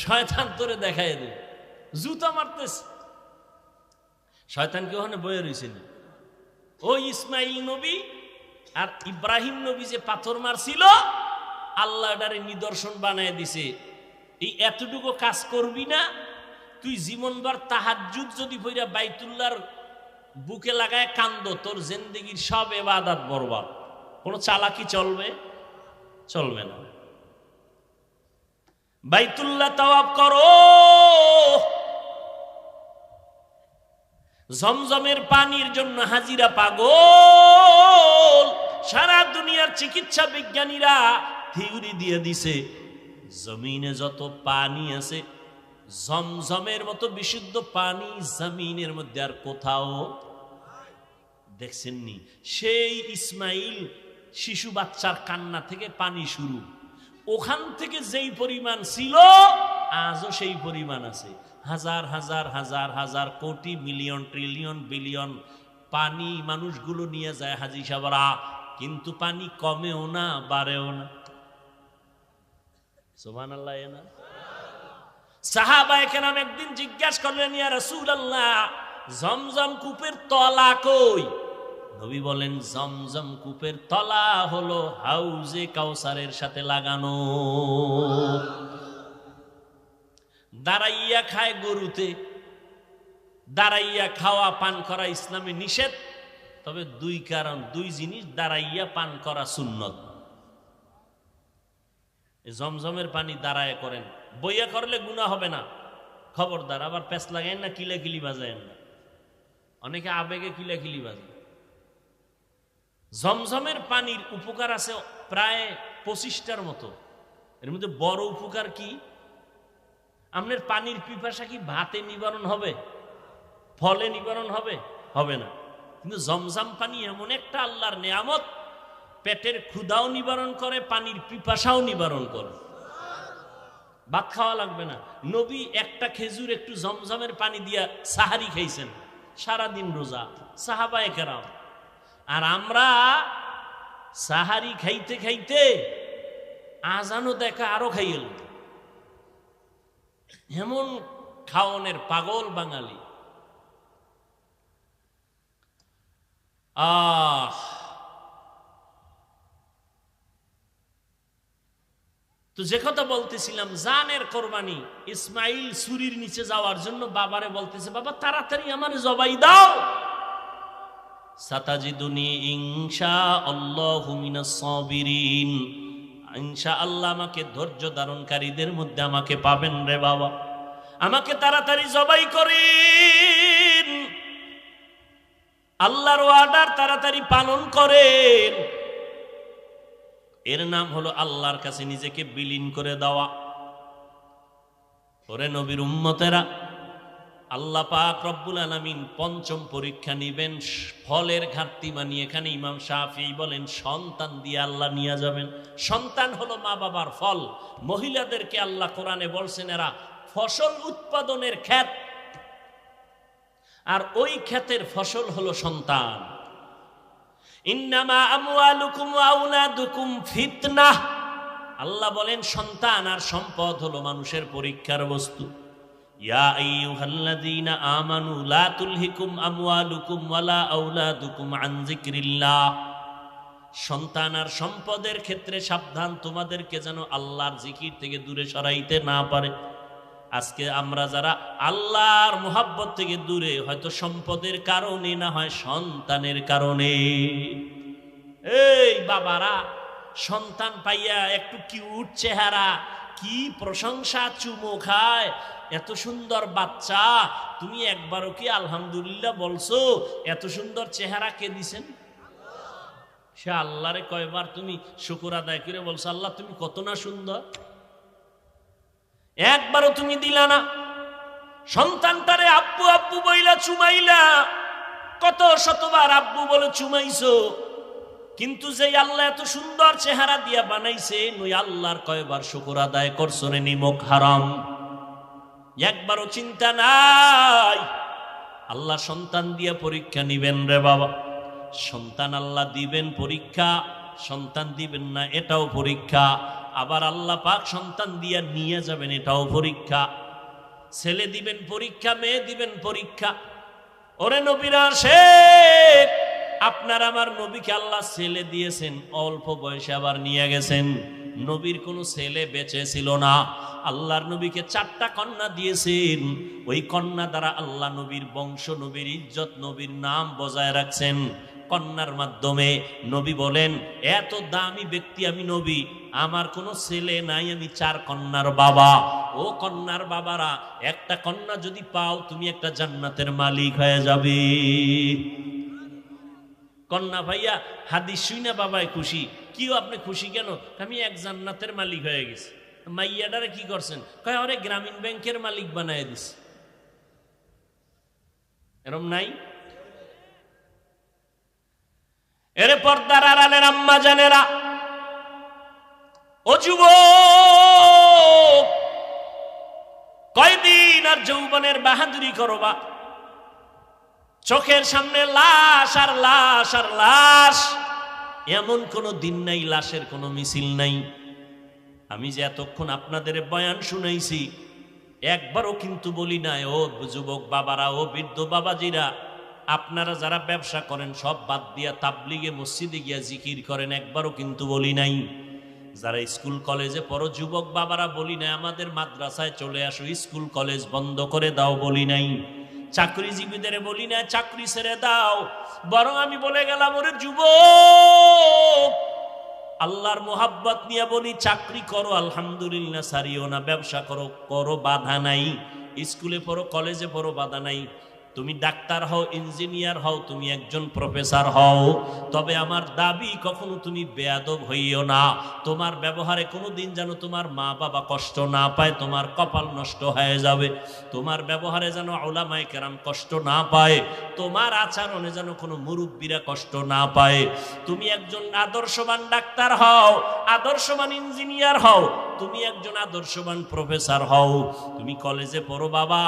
শয়তান তোরে দেখাই দে, জুতা মারতেছে। শয়তান কি ওখানে বয়ে রয়েছে? ওই ইসমাইল নবী আর ইব্রাহিম নবী যে পাথর মারছিল, আল্লাহ এটারে নিদর্শন বানায় দিছে। এই এতটুকু কাজ করবি না, তুই জীবনভর তাহাজ্জুদ যদি পইরা বাইতুল্লাহর বুকে লাগায় কান্দ, তোর জিন্দেগির সব ইবাদত বরবাদ। কোনো চালাকি চলবে? চলবে না। বাইতুল্লাহ তাওয়াফ করো, জমজমের পানির জন্য হাজিরা পাগল। সারা দুনিয়ার চিকিৎসা বিজ্ঞানীরা থিওরি দিয়ে দিছে, জমিনে যত পানি আছে জমজমের মতো বিশুদ্ধ পানি জমিনের মধ্যে আর কোথাও দেখছেননি। সেই ইসমাইল শিশু বাচ্চার কান্না থেকে পানি শুরু, ওখান থেকে যেই পরিমাণ ছিল আজও সেই পরিমাণ আছে। হাজার হাজার হাজার হাজার কোটি মিলিয়ন ট্রিলিয়ন বিলিয়ন পানি মানুষগুলো নিয়ে যায় হাজি সাহেবরা, কিন্তু পানি কমেও না বাড়েও না। সুবহানাল্লাহ। না সাহাবায়ে কেরাম একদিন জিজ্ঞাসা করলেন, ইয়া রাসূলুল্লাহ, জমজম কূপের তলা কই? নবী বলেন, জমজম কূপের তলা হলো হাউজে কাউসারের সাথে লাগানো। দাঁড়াইয়া খায় গরুতে, দাঁড়াইয়া খাওয়া পান করা ইসলামে নিষেধ, তবে দুই জিনিস দাঁড়াইয়া পান করা সুন্নত। জমজমের পানি দাঁড়ায় করেন, বইয়া করলে গুনাহ হবে না, খবরদার। আবার প্যাঁচ লাগাইন না, কিলাকিলি বাজায়েন না, অনেকে আবেগে কিলাকিলি বাজায়। জমজমের পানির উপকার আছে প্রায় 25টার মতো। এর মধ্যে বড় উপকার কি? আপনার পানির পিপাসা কি ভাতে নিবারণ হবে? ফলে নিবারণ হবে? হবে না। কিন্তু জমজম পানি এমন একটা আল্লাহর নেয়ামত, পেটের ক্ষুধাও নিবারণ করে, পানির পিপাসাও নিবারণ করে। ভাত খাওয়া লাগবে না। নবী একটা খেজুর একটু জমজমের পানি দিয়া সাহারি খাইছেন, সারাদিন রোজা সাহাবায়ে কেরাম। আর আমরা সাহারি খাইতে খাইতে আজানও দেখা আরো খাইল, এমন খাওয়ানোর পাগল বাঙালি। তো যে কথা বলতেছিলাম, জানের কোরবানি। ইসমাইল ছুরির নিচে যাওয়ার জন্য বাবারে বলতেছে, বাবা তাড়াতাড়ি আমার জবাই দাও। সাতাজিদুনি ইনশাআল্লাহু মিনাস সাবিরিন, ইনশাআল্লাহ আমাকে ধৈর্য ধারণকারীদের মধ্যে আমাকে পাবেন রে বাবা, আমাকে তাড়াতাড়ি জবাই করেন। আল্লাহর ওয়ার্ডার তাড়াতাড়ি পালন করেন। এর নাম হলো আল্লাহর কাছে নিজেকে বিলীন করে দেওয়া। ওরে নবীর উম্মতেরা, আল্লাহ পাক রব্বুল আলামিন পঞ্চম পরীক্ষা নিবেন ফলের ঘাটতি মানি। এখানে ইমাম শাফিঈ বলেন সন্তান দিয়ে আল্লাহ নিয়ে যাবেন। সন্তান হলো মা বাবার ফল। মহিলাদেরকে আল্লাহ কোরআনে বলছেন এরা ফসল উৎপাদনের ক্ষেত, আর ওই ক্ষেতের ফসল হলো সন্তান। ইন্নামা আমওয়ালুকুম ওয়া আওলাদুকুম ফিতনাহ, আল্লাহ বলেন সন্তান আর সম্পদ হলো মানুষের পরীক্ষার বস্তু। ইয়া আইয়ুহাল্লাযীনা আমানু লা তুলহিকুম আমওয়ালুকুম ওয়ালা আওলাদুকুম আন যিকরিল্লাহ, সন্তান আর সম্পদের ক্ষেত্রে সাবধান, তোমাদেরকে যেন আল্লাহর জিকির থেকে দূরে সরাইতে না পারে। আজকে আমরা যারা আল্লাহর মুহাব্বত থেকে দূরে, হয়তো সম্পদের কারণে, না হয় সন্তানের কারণে। এই বাবারা, সন্তান পাইয়া একটু কিউট চেহারা, কি প্রশংসা, চুমো খায়, এত সুন্দর বাচ্চা, তুমি একবারও কি আলহামদুলিল্লাহ বলছো? এত সুন্দর চেহারা কে দিছেন? সে আল্লাহরে কয়বার তুমি শুকর আদায় করে বলছো, আল্লাহ তুমি কত না সুন্দর? একবারও তুমি দিলা না। সন্তানটারে আব্বু আব্বু বইলা চুমাইলা, কত শতবার আব্বু বলে চুমাইছো, কিন্তু যে আল্লাহ এত সুন্দর চেহারা দিয়া বানাইছে, ওই আল্লাহর কয়বার শুকর আদায় করছো রে নিমক হারাম? একবারও চিন্তা নাই। আল্লাহ সন্তান দিয়া পরীক্ষা নিবেন রে বাবা। সন্তান আল্লাহ দিবেন পরীক্ষা, সন্তান দিবেন না এটাও পরীক্ষা। আবার আল্লাহ পাক সন্তান দিয়া নিয়ে যাবেন, এটাও পরীক্ষা। ছেলে দিবেন পরীক্ষা, মেয়ে দিবেন পরীক্ষা। ওরে নবীরা, শেখ আপনার আমার নবীকে আল্লাহ ছেলে দিয়েছেন, অল্প বয়সে আবার নিয়ে গেছেন। নবীর কোনো ছেলে বেঁচে ছিল না, আল্লাহর নবীকে 4টা কন্যা দিয়েছেন। ওই কন্যা দ্বারা আল্লাহ নবীর বংশ, নবীর ইজ্জত, নবীর নাম বজায় রাখছেন। কন্যার মাধ্যমে। নবী বলেন, এত দামি ব্যক্তি আমি নবী, আমার কোনো ছেলে নাই, আমি 4 কন্যার বাবা। ও কন্যার বাবারা, একটা কন্যা যদি পাও তুমি একটা জান্নাতের মালিক হয়ে যাবে। কন্যা ভাইয়া হাদিস শুনে বাবাই খুশি। কি আপনি খুশি কেন? আমি এক জান্নাতের মালিক হয়ে গেছি। মাইয়াডারে কি করছেন? কয় আরে গ্রামীণ ব্যাংকের মালিক বানায় দিস। এরম নাই? এরে পর্দার আড়ালের আম্মা জানেরা, ও যুবক, কয়দিন আর যৌবনের বাহাদুরি করবা? চোখের সামনে লাশ আর লাশ আর লাশ, এমন কোনো দিন নাই লাশের কোনো মিছিল নাই। আমি যে এতক্ষণ আপনাদের বয়ান শুনাইছি, একবারও কিন্তু বলি নাই ও যুবক বাবারা, ও বৃদ্ধ বাবাজিরা, আপনারা যারা ব্যবসা করেন সব বাদ দিয়া তাবলিগে মসজিদে গিয়া জিকির করেন, একবারও কিন্তু বলি নাই। যারা স্কুল কলেজে পড়ো যুবক বাবারা, বলি নাই আমাদের মাদ্রাসায় চলে আসো, স্কুল কলেজ বন্ধ করে দাও, বলি নাই। চাকরিজীবীদের বলি না চাকরি ছেড়ে দাও, বরং আমি বলে গেলাম ওরে যুবক, আল্লাহর মোহাব্বত নিয়ে বলি চাকরি করো আলহামদুলিল্লাহ, সারিও না। ব্যবসা করো, করো, বাধা নাই। স্কুলে পড়ো, কলেজে পড়ো, বাধা নাই। তুমি ডাক্তার হও, ইঞ্জিনিয়ার হও, তুমি একজন প্রফেসর হও, তবে আমার দাবি কখনো তুমি বেয়াদব হইও না। তোমার ব্যবহারে কোনো দিন যেন তোমার মা বাবা কষ্ট না পায়, তোমার কপাল নষ্ট হয়ে যাবে। তোমার ব্যবহারে যেন উলামায়ে কেরাম কষ্ট না পায়, তোমার আচরণে যেন কোনো মুরব্বীরা কষ্ট না পায়। তুমি একজন আদর্শবান ডাক্তার হও, আদর্শবান ইঞ্জিনিয়ার হও, তুমি একজন আদর্শবান প্রফেসর হও। তুমি কলেজে পড়ো বাবা,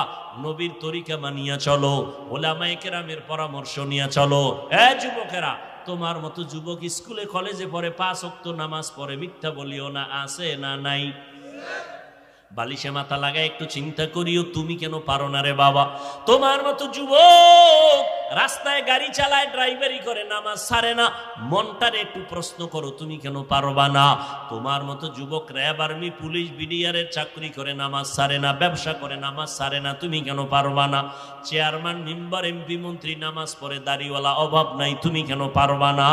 নবীর তরিকা মানিয়া চলো, উলামায়ে কেরামের পরামর্শ নিয়ে চলো। যুবকেরা, তোমার মতো যুবক স্কুলে কলেজে পড়ে, 5 ওয়াক্ত নামাজ পড়ে, মিথ্যা বলিও না, আছে না নাই? বালিশে মাথা লাগায় একটু চিন্তা করিও, তুমি কেন পারো না রে বাবা? তোমার মতো যুবক রাস্তায় গাড়ি চালায়, ড্রাইভারি করে, নামাজ ছাড়ে না, মনটারে একটু প্রশ্ন করো, তুমি কেন পারবা না? তোমার মতো যুবক র্যাব, আর্মি, পুলিশ, বিডিআরের চাকরি করে, নামাজ ছাড়ে না, ব্যবসা করে, নামাজ ছাড়ে না, তুমি কেন পারবা না? চেয়ারম্যান, মেম্বার, এমপি, মন্ত্রী নামাজ পড়ে, দাড়িওয়ালা, অভাব নাই, তুমি কেন পারবা না?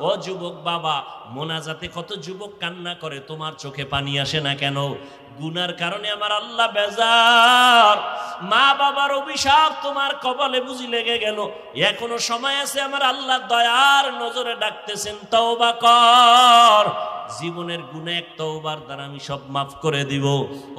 ও যুবক বাবা, মোনাজাতে কত যুবক কান্না করে, তোমার চোখে পানি আসে না কেন? গুনার কারণে আমার আল্লাহ বেজার, মা বাবার অভিশাপ তোমার কপালে বুঝি লেগে গেল। এখনো সময় আছে, আমার আল্লাহ দয়ার নজরে ডাকতেছেন, তওবা কর। জীবনের গুনাহ এক তওবার দ্বারা আমি সব মাফ করে দিব।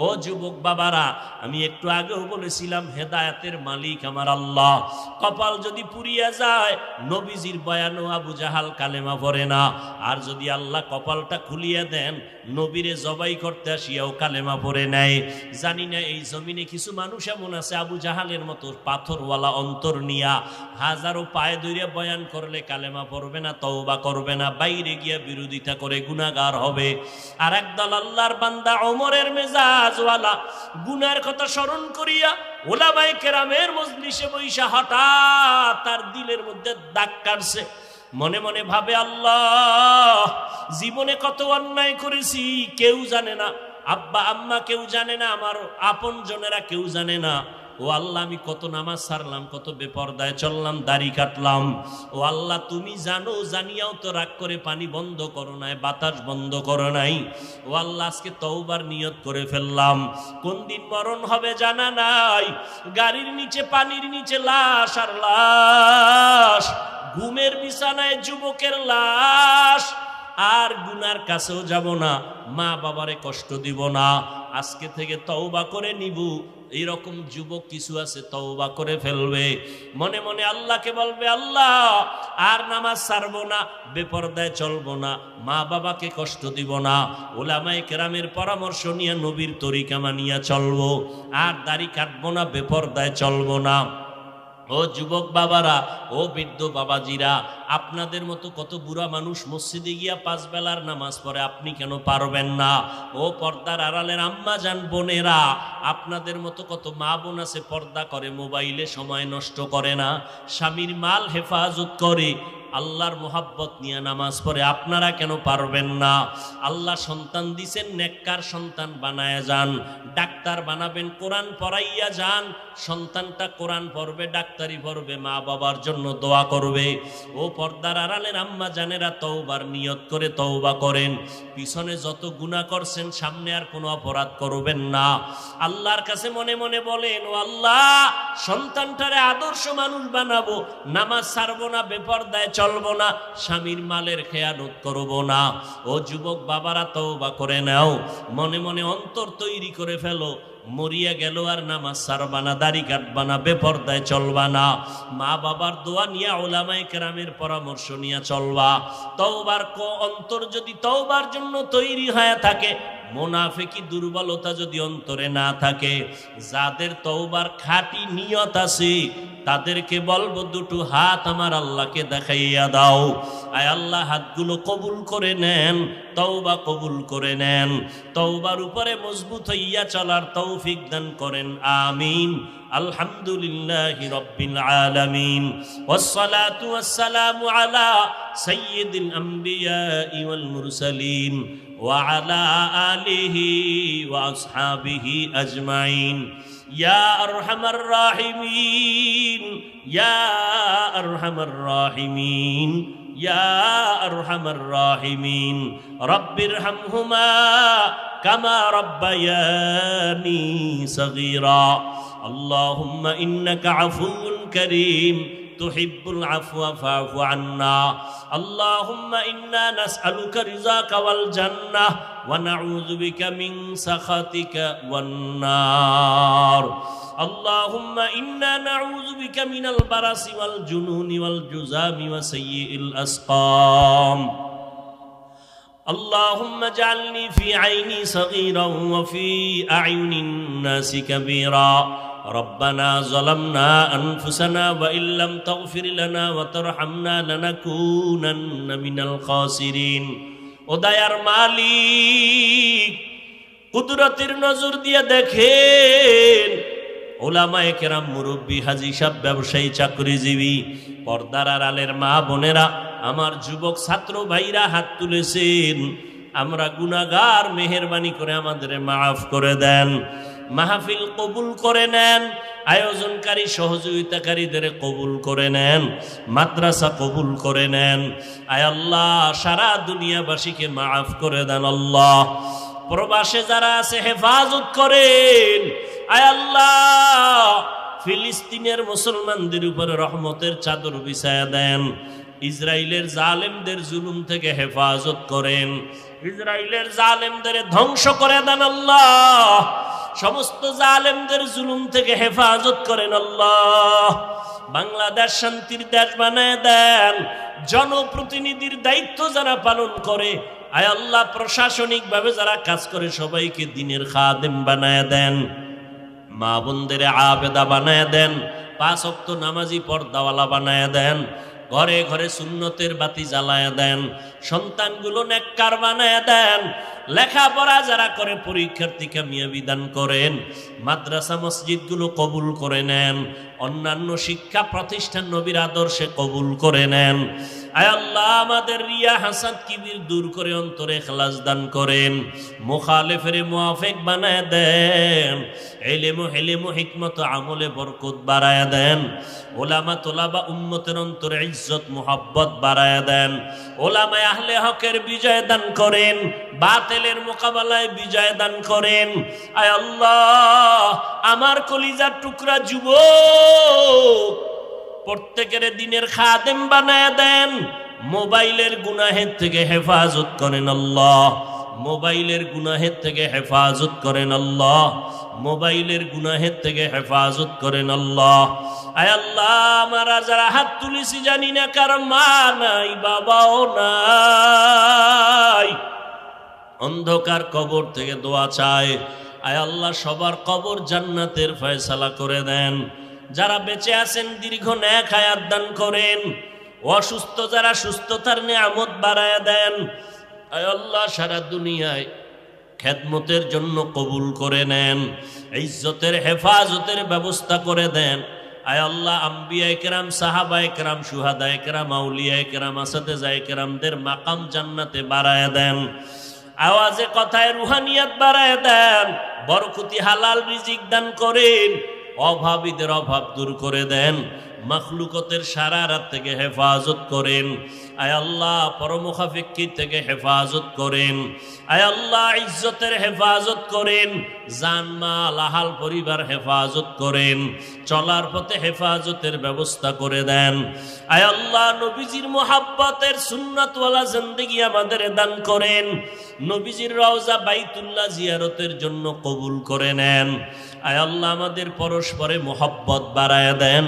ও যুবক বাবারা, আমি একটু আগেও বলেছিলাম হেদায়েতের মালিক আমার আল্লাহ। কপাল যদি পুড়িয়া যায়, নবীজির বয়ানো আবু জাহাল কালেমা পড়ে না। আর যদি আল্লাহ কপালটা খুলিয়া দেন, নবীরে জবাই করতে আসিয়াও কালেমা পড়ে নেয়। জানি না এই জমিনে কিছু মানুষ এমন আছে আবু জাহালের মতো পাথরওয়ালা অন্তর নিয়া হাজারো পায়ে ধরে বয়ান করলে কালেমা পড়বে না, তওবা করবে না, বাইরে গিয়া বিরোধিতা করে গুনাহগার হবে। আর একদল আল্লাহর বান্দা ওমরের মেজাজওয়ালা, গুনার কথা স্মরণ করিয়া উলামায়ে কেরামের মজলিসে বৈশা হঠাৎ তার দিলের মধ্যে দাগ কাটছে। মনে মনে ভাবে, আল্লাহ, জীবনে কত অন্যায় করেছি, কেউ জানে না, আব্বা আম্মা কেউ জানে না, আমার আপন জনেরা কেউ জানে না। ও আল্লাহ, আমি কত নামাজ ছাড়লাম, কত বেপরদায় চললাম, দাড়ি কাটলাম। ও আল্লাহ, তুমি জানো, জানিয়াও তো রাগ করে পানি বন্ধ করো নাই, বাতাস বন্ধ করো নাই। ও আল্লাহ, আজকে তওবার নিয়ত করে ফেললাম। কোন দিন মরণ হবে জানা নাই, গাড়ির নিচে, পানির নিচে লাশ আর লাশ, ঘুমের বিছানায় যুবকের লাশ। আর গুনার কাছেও যাব না, মা বাবারে কষ্ট দিব না, আজকে থেকে তওবা করে নিব। এরকম যুবক কিছু আছে, তওবা করে ফেলবে, মনে মনে আল্লাহকে বলবে, আল্লাহ, আর নামাজ ছাড়বো না, বেপরদায় চলবো না, মা বাবাকে কষ্ট দিব না, উলামায়ে কেরামের পরামর্শ নিয়ে নবীর তরিকা মানিয়া চলবো, আর দাড়ি কাটবো না, বেপরদায় চলবো না। ও যুবক বাবারা, ও বৃদ্ধ বাবাজিরা, আপনাদের মতো কত বুড়া মানুষ মসজিদে গিয়া 5 বেলার নামাজ পড়ে, আপনি কেন পারবেন না? ও পর্দার আড়ালের আম্মা জান বোনেরা, আপনাদের মতো কত মা বোন আছে পর্দা করে, মোবাইলে সময় নষ্ট করে না, স্বামীর মাল হেফাজত করে, আল্লাহর মোহাব্বত নিয়ে নামাজ পড়ে, আপনারা কেন পারবেন না? আল্লাহ সন্তান দিছেন, নেককার সন্তান বানায়া যান। ডাক্তার বানাবেন, কোরআন পড়াইয়া যান। সন্তানটা কোরআন পড়বে, ডাক্তারি পড়বে, মা বাবার জন্য দোয়া করবে। ও পর্দার আড়ালের আম্মা জানেরা তওবার নিয়ত করে তওবা করেন। পিছনে যত গুনাহ করছেন সামনে আর কোনো অপরাধ করবেন না। আল্লাহর কাছে মনে মনে বলেন, ও আল্লাহ, সন্তানটারে আদর্শ মানুষ বানাবো, নামাজ ছাড়বো না, বেপরদায় চলবো না, স্বামীর মালের খেয়ানত করবো না। ও যুবক বাবারা, তওবা করে নাও, মনে মনে অন্তর তৈরি করে ফেলো। মরিয়া গেল আর নামাজ ছাড়বা না, দাড়ি কাটবা না, বেপরদায় চলবা না, মা বাবার দোয়া নিয়া, উলামায়ে কেরামের পরামর্শ নিয়ে চলবা। তওবার অন্তর যদি তওবার জন্য তৈরি হয়ে থাকে, মুনাফিকি দুর্বলতা যদি অন্তরে না থাকে, যাদের তওবার খাঁটি নিয়ত আছে তাদেরকে বলবো, দুটো হাত আমার আল্লাহকে দেখাইয়া দাও। আয় আল্লাহ, হাতগুলো কবুল করে নেন, তওবা কবুল করে নেন, তওবার উপরে মজবুত হইয়া চলার তৌফিক দান করেন, আমিন। আলহামদুলিল্লাহি রাব্বিল আলামিন, ওয়াসসালাতু ওয়াসসালামু আলা সাইয়্যিদিল আমবিয়াই ওয়াল মুরসালিন ওয়া আলা আলিহি ওয়া আসহাবিহি আজমাইন। ইয়া আরহামার রাহিমিন, ইয়া আরহামার রাহিমিন, ইয়া আরহামার রাহিমিন, রব্বিরহামহুমা কামা রাব্বায়ানি সগীরা। আল্লাহুম্মা ইন্নাকা আফুউন কারীম তুহিব্বুল আফওয়া ফা'ফু আন্না। আল্লাহুম্মা ইন্না নাসআলুকা রিযাকা ওয়াল জান্নাহ ওয়া নাউযু বিকা মিন সাখাতিকা ওয়ান নার। আল্লাহুম্মা ইন্না নাউযু বিকা মিনাল বারাসি ওয়াল জুনুনি ওয়াল জুযামি ওয়া সাইয়্যিল আসকাম। اللهم اجعلني في عيني صغيرا وفي أعين الناس كبيرا. ربنا ظلمنا أنفسنا وإن لم تغفر لنا وترحمنا لنكونن من الخاسرين. ওদায়ার মালিক, কুদরতের নজর দিয়ে দেখেন, ওলামায়ে কেরাম, মুরব্বী, হাজী সাহেব, ব্যবসায়ী, চাকরিজীবী, পর্দার আড়ালের মা বোনেরা, আমার যুবক ছাত্র ভাইরা হাত তুলেছেন। আমরা গুনাহগার, মেহেরবানি করে আমাদের মাফ করে দেন। মাহফিল কবুল করে নেন, আয়োজনকারী সহযোগিতাকারীদের কবুল করে নেন, মাদ্রাসা কবুল করে নেন। আয় আল্লাহ, সারা দুনিয়াবাসীকে মাফ করে দেন। আল্লাহ, প্রবাসে যারা আছে হেফাজত করেন। আয় আল্লাহ, ফিলিস্তিনের মুসলমানদের উপরে রহমতের চাদর বিছায়া দেন। ইসরায়েলের জালেমদের জুলুম থেকে হেফাজত করেন। ইসরায়েলের জালেমদের ধ্বংস করে দেন আল্লাহ। সমস্ত জালেমদের জুলুম থেকে হেফাজত করেন আল্লাহ। বাংলাদেশ শান্তির দেশ বানায় দেন। জনপ্রতিনিধির দায়িত্ব যারা পালন করে, আয় আল্লাহ, প্রশাসনিক ভাবে যারা কাজ করে, সবাইকে দ্বীনের খাদেম বানায় দেন। মা বোনদের আবেদা বানায় দেন। 5 ওয়াক্ত নামাজি পর্দাওয়ালা বানায় দেন। ঘরে ঘরে সুন্নতের বাতি জ্বালায় দেন। সন্তানগুলো নেককার বানায় দেন। লেখাপড়া যারা করে, পরীক্ষার্থী কামিয়াবি দান করেন। মাদ্রাসা মসজিদগুলো কবুল করে নেন। অন্যান্য শিক্ষা প্রতিষ্ঠান নবীর আদর্শে কবুল করে নেন। আয় আল্লাহ, আমাদের রিয়া, হাসাদ, কিবির দূর করে অন্তরে ইখলাস দান করেন। মুখালিফের মুওয়াফিক বানায় দেন। ইলম ও হিকমত আমলে বরকত বাড়ায় দেন। ওলামা তোলাবা উম্মতের অন্তরে ইজ্জত মুহাব্বত বাড়ায় দেন। ওলামায়ে আহলে হকের বিজয় দান করেন। বাতিলের মোকাবেলায় বিজয় দান করেন। আয় আল্লাহ, আমার কলিজার টুকরা যুবক প্রত্যেকের দ্বীনের খাদেম বানায় দেন। মোবাইলের গুনাহের থেকে হেফাজত করেন আল্লাহ। মোবাইলের গুনাহের থেকে হেফাজত করেন আল্লাহ। মোবাইলের গুনাহের থেকে হেফাজত করেন আল্লাহ। আয় আল্লাহ, আমরা যারা হাত তুলেছি, জানি না কার মা নাই, বাবাও নাই, অন্ধকার কবর থেকে দোয়া চায়। আয় আল্লাহ, সবার কবর জান্নাতের ফয়সালা করে দেন। যারা বেঁচে আছেন দীর্ঘ নেক হায়াত দান করেন। অসুস্থ যারা, সুস্থতার নিয়ামত বাড়ায় দেন। আয় আল্লাহ, সারা দুনিয়ায় খেদমতের জন্য কবুল করে নেন। ইজ্জতের হেফাজতের ব্যবস্থা করে দেন। আয় আল্লাহ, আম্বিয়ায়ে কেরাম, সাহাবায়ে কেরাম, শুহাদায়ে কেরাম, আউলিয়ায়ে কেরাম, আসাতেজায়ে কেরামদের মাকাম জান্নাতে বাড়ায় দেন। আওয়াজে কথায় রুহানিয়াত বাড়ায় দেন। বরকতি হালাল রিজিক দান করেন। অভাবীদের অভাব দূর করে দেন। মাখলুকতের শারারাত থেকে হেফাজত করেন। আয় আল্লাহ পরমুখাফিক্কি থেকে হেফাজত করেন। আয় আল্লাহ ইজ্জতের হেফাজত করেন, জানমাল আহাল পরিবার হেফাজত করেন, চলার পথে হেফাজতের ব্যবস্থা করে দেন। আয় আল্লাহ নবীজির মোহাব্বতের সুন্নাতওয়ালা জিন্দেগি আমাদের দান করেন। নবীজির রওজা বাইতুল্লাহ জিয়ারতের জন্য কবুল করে নেন। আয় আল্লাহ আমাদের পরস্পরে মোহাব্বত বাড়ায় দেন।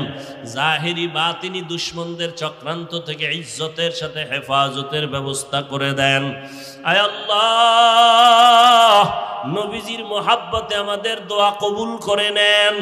জাহেরি বাতিনি দুশ্মনদের চক্রান্ত থেকে ইজ্জতের সাথে হেফাজতের ব্যবস্থা করে দেন। আয় আল্লাহ নবীজির মোহাব্বতে আমাদের দোয়া কবুল করে নেন।